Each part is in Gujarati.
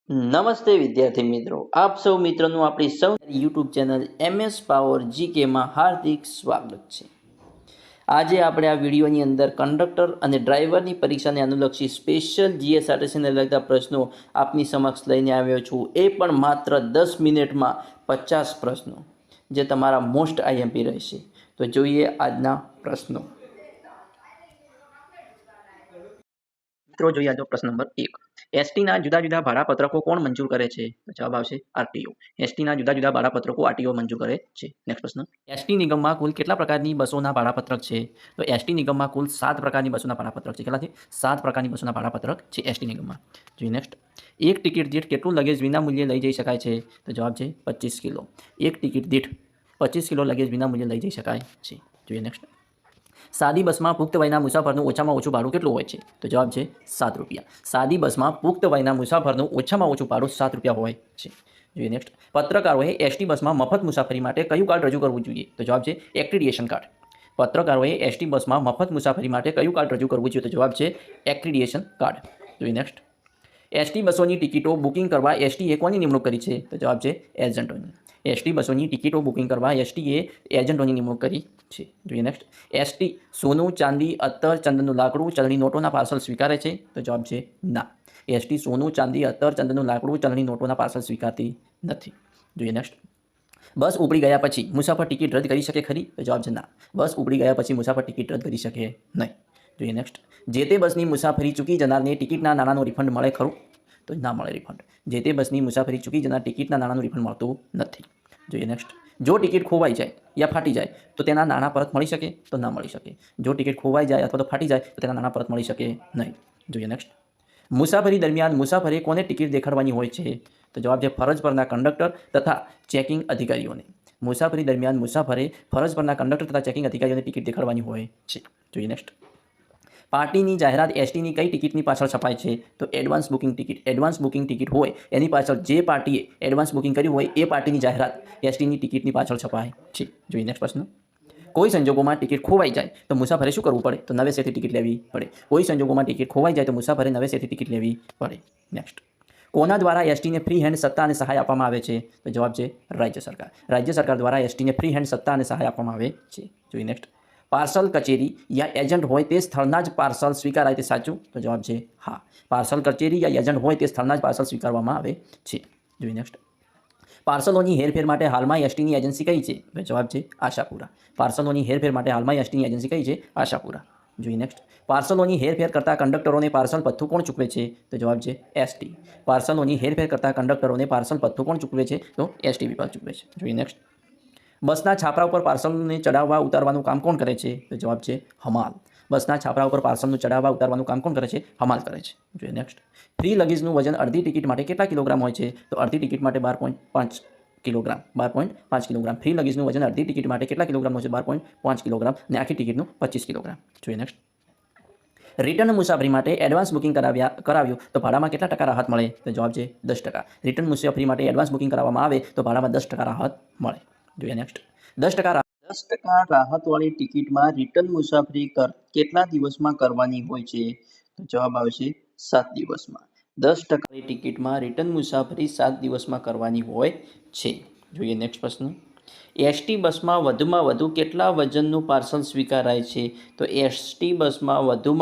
નમસ્તે વિદ્યાર્થી મિત્રો, આપ સૌ મિત્રોનું આપણી સૌ યુટ્યુબ ચેનલ MS પાવર જીકેમાં હાર્દિક સ્વાગત છે। આજે આપણે આ વિડીયોની અંદર કંડક્ટર અને ડ્રાઈવરની પરીક્ષાને અનુલક્ષી સ્પેશિયલ જીએસઆરટીસીને લગતા પ્રશ્નો આપની સમક્ષ લઈને આવ્યો છું। એ પણ માત્ર 10 મિનિટમાં 50 પ્રશ્નો, જે તમારા મોસ્ટ આઈએમપી રહેશે। તો જોઈએ આજના પ્રશ્નો। મિત્રો જોઈએ આજનો પ્રશ્ન નંબર 1। એસટીના જુદા જુદા ભાડાપત્રકો કોણ મંજૂર કરે છે? તો જવાબ આવશે આરટીઓ। એસટીના જુદા જુદા ભાડાપત્રકો આરટીઓ મંજૂર કરે છે। નેક્સ્ટ પ્રશ્ન, એસટી નિગમમાં કુલ કેટલા પ્રકારની બસોના ભાડાપત્રક છે? તો એસટી નિગમમાં કુલ 7 પ્રકારની બસોના ભાડાપત્રક છે। કેટલા છે? 7 પ્રકારની બસોના ભાડાપત્રક છે એસટી નિગમમાં। જોઈએ નેક્સ્ટ, એક ટિકિટ દીઠ કેટલું લગેજ વિના મૂલ્યે લઈ જઈ શકાય છે? તો જવાબ છે 25 કિલો। એક ટિકિટ દીઠ 25 કિલો લગેજ વિના મૂલ્યે લઈ જઈ શકાય છે। જોઈએ નેક્સ્ટ, સાદી બસમાં પુખ્ત વયના મુસાફરનું ઓછામાં ઓછું ભાડું કેટલું હોય છે? તો જવાબ છે 7 રૂપિયા। સાદી બસમાં પુખ્ત વયના મુસાફરનું ઓછામાં ઓછું ભાડું 7 રૂપિયા હોય છે। જોઈએ નેક્સ્ટ, પત્રકારોએ એસટી બસમાં મફત મુસાફરી માટે કયું કાર્ડ રજૂ કરવું જોઈએ? તો જવાબ છે એક્રિડિએશન કાર્ડ। પત્રકારોએ એસટી બસમાં મફત મુસાફરી માટે કયું કાર્ડ રજૂ કરવું જોઈએ? તો જવાબ છે એક્રિડિએશન કાર્ડ। જોઈએ નેક્સ્ટ, એસટી બસોની ટિકિટો બુકિંગ કરવા એસટીએ કોની નિમણૂક કરી છે? તો જવાબ છે એજન્ટોની। એસટી બસોની ટિકિટો બુકિંગ કરવા એસટીએ એજન્ટોની નિમણૂક કરી છે। જોઈએ નેક્સ્ટ, એસટી સોનું, ચાંદી, અત્તર, ચંદનનું લાકડું, ચલણી નોટોના પાર્સલ સ્વીકારે છે? તો જવાબ છે ના। એસટી સોનું, ચાંદી, અત્તર, ચંદનનું લાકડું, ચલણી નોટોના પાર્સલ સ્વીકારતી નથી। જોઈએ નેક્સ્ટ, બસ ઉપડી ગયા પછી મુસાફર ટિકિટ રદ કરી શકે ખરી? તો જવાબ છે ના। બસ ઉપડી ગયા પછી મુસાફર ટિકિટ રદ કરી શકે નહીં। જોઈએ નેક્સ્ટ, જે તે બસની મુસાફરી ચૂકી જનારને ટિકિટના નાણાંનું રિફંડ મળે ખરું? તો ના મળે રિફંડ। જે તે બસની મુસાફરી ચૂકી જનાર ટિકિટના નાણાંનું રિફંડ મળતું નથી। જોઈએ નેક્સ્ટ, જો ટિકિટ ખોવાઈ જાય યા ફાટી જાય તો તેના નાણાં પરત મળી શકે? તો ના મળી શકે। જો ટિકિટ ખોવાઈ જાય અથવા તો ફાટી જાય તો તેના નાણાં પરત મળી શકે નહીં। જોઈએ નેક્સ્ટ, મુસાફરી દરમિયાન મુસાફરે કોને ટિકિટ દેખાડવાની હોય છે? તો જવાબ છે ફરજ પરના કંડક્ટર તથા ચેકિંગ અધિકારીઓને। મુસાફરી દરમિયાન મુસાફરે ફરજ પરના કંડક્ટર તથા ચેકિંગ અધિકારીઓને ટિકિટ દેખાડવાની હોય છે। જોઈએ નેક્સ્ટ, પાર્ટીની જાહેરાત એસટીની કઈ ટિકિટની પાછળ છપાય છે? તો advance booking ticket. Advance booking ticket હોય એની પાછળ જે પાર્ટીએ એડવાન્સ બુકિંગ કર્યું હોય એ પાર્ટીની જાહેરાત એસટીની ટિકિટની પાછળ છપાય છે। જોઈએ નેક્સ્ટ પ્રશ્ન, કોઈ સંજોગોમાં ટિકિટ ખોવાઈ જાય તો મુસાફરે શું કરવું પડે? તો નવેસરથી ટિકિટ લેવી પડે। કોઈ સંજોગોમાં ટિકિટ ખોવાઈ જાય તો મુસાફરે નવેસરથી ટિકિટ લેવી પડે। નેક્સ્ટ, કોના દ્વારા એસટીને ફ્રી હેન્ડ સત્તા અને સહાય આપવામાં આવે છે? તો જવાબ છે રાજ્ય સરકાર। રાજ્ય સરકાર દ્વારા એસટીને ફ્રી હેન્ડ સત્તા અને સહાય આપવામાં આવે છે। જોઈએ નેક્સ્ટ, પાર્સલ કચેરી યા એજન્ટ હોય તે સ્થળના જ પાર્સલ સ્વીકારાય તે સાચું? તો જવાબ છે હા। પાર્સલ કચેરી યા એજન્ટ હોય તે સ્થળના જ પાર્સલ સ્વીકારવામાં આવે છે। જોઈએ નેક્સ્ટ, પાર્સલોની હેરફેર માટે હાલમાં એસટીની એજન્સી કઈ છે? તો જવાબ છે આશાપુરા। પાર્સલોની હેરફેર માટે હાલમાં એસટીની એજન્સી કઈ છે? આશાપુરા। જોઈએ નેક્સ્ટ, પાર્સલોની હેરફેર કરતા કંડક્ટરોને પાર્સલ ભથ્થું કોણ ચૂકવે છે? તો જવાબ છે એસટી। પાર્સલોની હેરફેર કરતા કંડક્ટરોને પાર્સલ ભથ્થું કોણ ચૂકવે છે? તો એસટી વિભાગ ચૂકવે છે। જોઈએ નેક્સ્ટ, બસના છાપરા ઉપર પાર્સલને ચડાવવા ઉતારવાનું કામ કોણ કરે છે? તો જવાબ છે હમાલ। બસના છાપરા ઉપર પાર્સલનું ચડાવવા ઉતારવાનું કામ કોણ કરે છે? હમાલ કરે છે। જોઈએ નેક્સ્ટ, ફ્રી લગેજનું વજન અડધી ટિકિટ માટે કેટલા કિલોગ્રામ હોય છે? તો અડધી ટિકિટ માટે 12.5 કિલોગ્રામ। 12.5 કિલોગ્રામ। ફ્રી લગેજનું વજન અડધી ટિકિટ માટે કેટલા કિલોગ્રામ હોય છે? 12.5 કિલોગ્રામ અને આખી ટિકિટનું 25 કિલોગ્રામ। જોઈએ નેક્સ્ટ, રિટર્ન મુસાફરી માટે એડવાન્સ બુકિંગ કરાવ્યું તો ભાડામાં કેટલા ટકા રાહત મળે? તો જવાબ છે 10%। રિટર્ન મુસાફરી માટે એડવાન્સ બુકિંગ કરાવવામાં આવે તો ભાડામાં 10% રાહત મળે। જોઈએ નેક્સ્ટ, 10% રાહતવાળી ટિકિટમાં રિટર્ન મુસાફરી કેટલા દિવસમાં કરવાની હોય છે? તો જવાબ આવશે 7 દિવસમાં। 10% ટિકિટમાં રિટર્ન મુસાફરી 7 દિવસમાં કરવાની હોય છે। જોઈએ નેક્સ્ટ પ્રશ્ન, એસટી બસમાં વધુ કેટલા વજનનું પાર્સલ સ્વીકારાય છે? તો એસટી બસમાં વધુ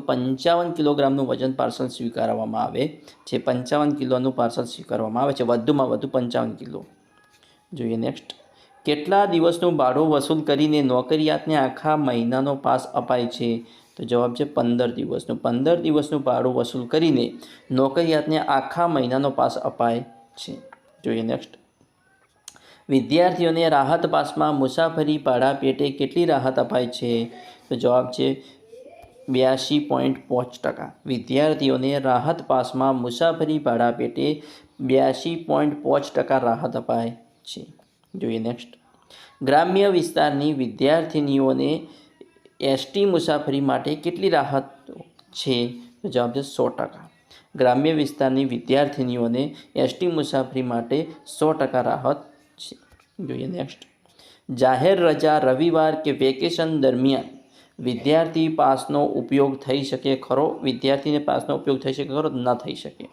55 કિલોગ્રામનું વજન પાર્સલ સ્વીકારવામાં આવે છે। 55 કિલોનું પાર્સલ સ્વીકારવામાં આવે છે, વધુમાં વધુ 55 કિલો। જોઈએ નેક્સ્ટ, કેટલા દિવસનું ભાડું વસૂલ કરીને નોકરિયાતને આખા મહિનાનો પાસ અપાય છે? તો જવાબ છે 15 દિવસનું। 15 દિવસનું ભાડું વસૂલ કરીને નોકરિયાતને આખા મહિનાનો પાસ અપાય છે। જોઈએ નેક્સ્ટ, વિદ્યાર્થીઓને રાહત પાસમાં મુસાફરી ભાડા પેટે કેટલી રાહત અપાય છે? તો જવાબ છે 82.5%। વિદ્યાર્થીઓને રાહત પાસમાં મુસાફરી ભાડા પેટે 82.5% રાહત અપાય છે। જોઈએ નેક્સ્ટ, ગ્રામ્ય વિસ્તારની વિદ્યાર્થિનીઓને એસટી મુસાફરી માટે કેટલી રાહત છે? તો જવાબ છે 100%। ગ્રામ્ય વિસ્તારની વિદ્યાર્થિનીઓને એસટી મુસાફરી માટે 100% રાહત છે। જોઈએ નેક્સ્ટ, જાહેર રજા, રવિવાર કે વેકેશન દરમિયાન વિદ્યાર્થી પાસનો ઉપયોગ થઈ શકે ખરો? વિદ્યાર્થીને પાસનો ઉપયોગ થઈ શકે ખરો? ન થઈ શકે।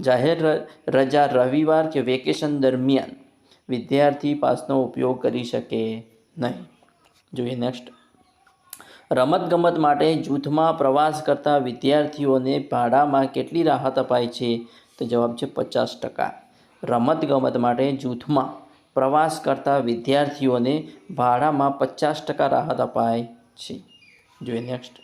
જાહેર રજા, રવિવાર કે વેકેશન દરમિયાન વિદ્યાર્થી પાસનો ઉપયોગ કરી શકે નહીં. જોઈએ નેક્સ્ટ. રમતગમત માટે જૂથમાં પ્રવાસ કરતા વિદ્યાર્થીઓને ભાડામાં કેટલી રાહત અપાય છે? તો જવાબ છે 50%. રમતગમત માટે જૂથમાં પ્રવાસ કરતા વિદ્યાર્થીઓને ભાડામાં 50% રાહત અપાય છે. જોઈએ નેક્સ્ટ.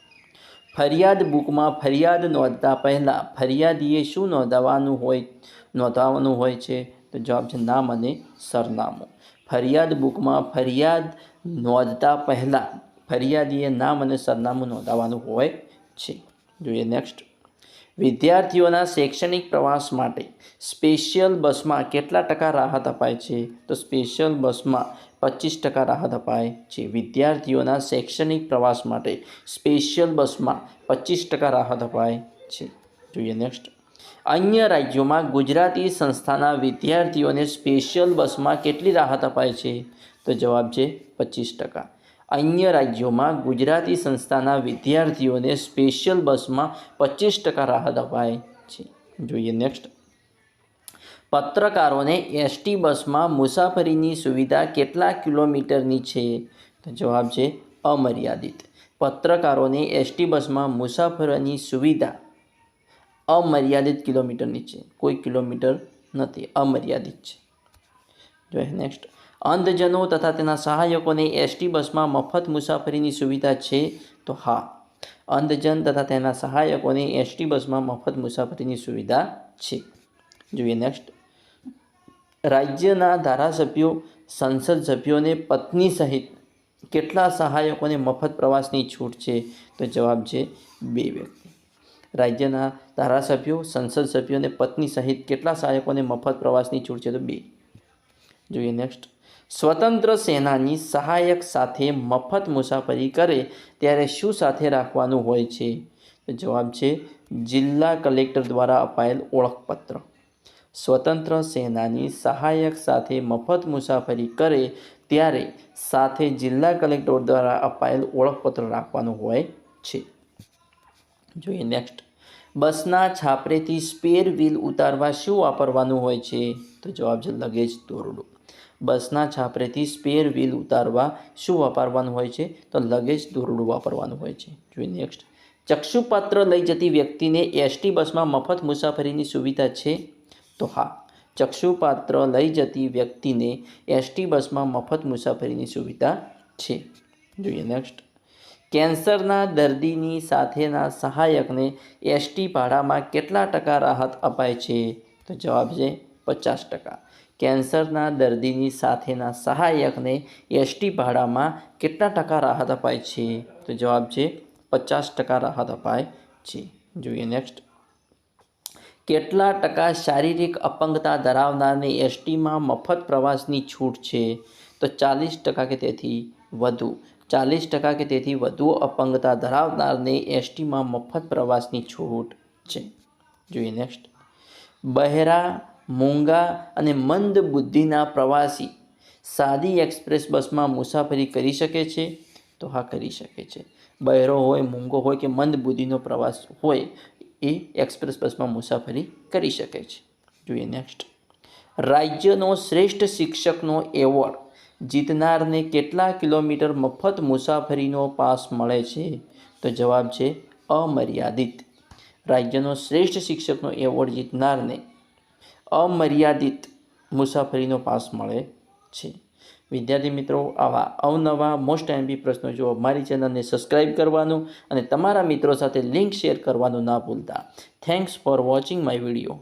ફરિયાદ બુકમાં ફરિયાદ નોંધતા પહેલાં ફરિયાદીએ શું નોંધાવવાનું હોય છે? તો જવાબ છે નામ અને સરનામું. ફરિયાદ બુકમાં ફરિયાદ નોંધતા પહેલાં ફરિયાદીએ નામ અને સરનામું નોંધાવવાનું હોય છે. જોઈએ નેક્સ્ટ. વિદ્યાર્થીઓના શૈક્ષણિક પ્રવાસ માટે સ્પેશિયલ બસમાં કેટલા ટકા રાહત અપાય છે? તો સ્પેશિયલ બસમાં 25% રાહત અપાય છે. વિદ્યાર્થીઓના શૈક્ષણિક પ્રવાસ માટે સ્પેશિયલ બસમાં 25% રાહત અપાય છે. જોઈએ નેક્સ્ટ. અન્ય રાજ્યોમાં ગુજરાતી સંસ્થાના વિદ્યાર્થીઓને સ્પેશિયલ બસમાં કેટલી રાહત અપાય છે? તો જવાબ છે 25%. અન્ય રાજ્યોમાં ગુજરાતી સંસ્થાના વિદ્યાર્થીઓને સ્પેશિયલ બસમાં 25% રાહત અપાય છે. જોઈએ નેક્સ્ટ. પત્રકારોને એસટી બસમાં મુસાફરીની સુવિધા કેટલા કિલોમીટરની છે? તો જવાબ છે અમર્યાદિત. પત્રકારોને એસટી બસમાં મુસાફરીની સુવિધા અમર્યાદિત કિલોમીટરની છે. કોઈ કિલોમીટર નથી, અમર્યાદિત છે. જોઈએ નેક્સ્ટ. અંધજનો તથા તેના સહાયકોને એસટી બસમાં મફત મુસાફરીની સુવિધા છે? તો હા, અંધજન તથા તેના સહાયકોને એસટી બસમાં મફત મુસાફરીની સુવિધા છે. જોઈએ નેક્સ્ટ. રાજ્યના ધારાસભ્યો, સંસદ સભ્યોને પત્ની સહિત કેટલા સહાયકોને મફત પ્રવાસની છૂટ છે? તો જવાબ છે 2 વ્યક્તિ. રાજ્યના ધારાસભ્યો, સંસદ સભ્યોને પત્ની સહિત કેટલા સહાયકોને મફત પ્રવાસની છૂટ છે? તો 2. જોઈએ નેક્સ્ટ. સ્વતંત્ર સેનાની સહાયક સાથે મફત મુસાફરી કરે ત્યારે શું સાથે રાખવાનું હોય છે? તો જવાબ છે જિલ્લા કલેક્ટર દ્વારા અપાયેલ ઓળખપત્ર. સ્વતંત્ર સેનાની સહાયક સાથે મફત મુસાફરી કરે ત્યારે સાથે જિલ્લા કલેક્ટર દ્વારા અપાયેલ ઓળખપત્ર રાખવાનું હોય છે. જોઈએ નેક્સ્ટ. બસના છાપરેથી સ્પેર વ્હીલ ઉતારવા શું વાપરવાનું હોય છે? તો જવાબ છે લગેજ દોરડું. બસના છાપરેથી સ્પેર વ્હીલ ઉતારવા શું વાપરવાનું હોય છે? તો લગેજ દોરડું વાપરવાનું હોય છે. જોઈએ નેક્સ્ટ. ચક્ષુપાત્ર લઈ જતી વ્યક્તિને એસટી બસમાં મફત મુસાફરીની સુવિધા છે? તો હા, ચક્ષુપાત્ર લઈ જતી વ્યક્તિને એસટી બસમાં મફત મુસાફરીની સુવિધા છે. જોઈએ નેક્સ્ટ. કેન્સરના દર્દીની સાથેના સહાયકને એસટી ભાડામાં કેટલા ટકા રાહત અપાય છે? તો જવાબ છે 50%. કેન્સરના દર્દીની સાથેના સહાયકને એસટી ભાડામાં કેટલા ટકા રાહત અપાય છે? તો જવાબ છે 50% રાહત અપાય છે. જોઈએ નેક્સ્ટ. કેટલા ટકા શારીરિક અપંગતા ધરાવનારને એસટીમાં મફત પ્રવાસની છૂટ છે? તો 40% કે તેથી વધુ. 40% કે તેથી વધુ અપંગતા ધરાવનારને એસટીમાં મફત પ્રવાસની છૂટ છે. જોઈએ નેક્સ્ટ. બહેરા, મૂંગા અને મંદ બુદ્ધિના પ્રવાસી સાદી એક્સપ્રેસ બસમાં મુસાફરી કરી શકે છે? તો હા, કરી શકે છે. બહેરો હોય, મૂંગો હોય કે મંદ બુદ્ધિનો પ્રવાસ હોય એ એક્સપ્રેસ બસમાં મુસાફરી કરી શકે છે. જોઈએ નેક્સ્ટ. રાજ્યનો શ્રેષ્ઠ શિક્ષકનો એવોર્ડ જીતનારને કેટલા કિલોમીટર મફત મુસાફરીનો પાસ મળે છે? તો જવાબ છે અમર્યાદિત. રાજ્યનો શ્રેષ્ઠ શિક્ષકનો એવોર્ડ જીતનારને અમર્યાદિત મુસાફરીનો પાસ મળે છે. વિદ્યાર્થી મિત્રો, આવા અવનવા મોસ્ટ એમપી પ્રશ્નો જો મારી ચેનલને સબસ્ક્રાઈબ કરવાનું અને તમારા મિત્રો સાથે લિંક શેર કરવાનું ના ભૂલતા. Thanks for watching my video.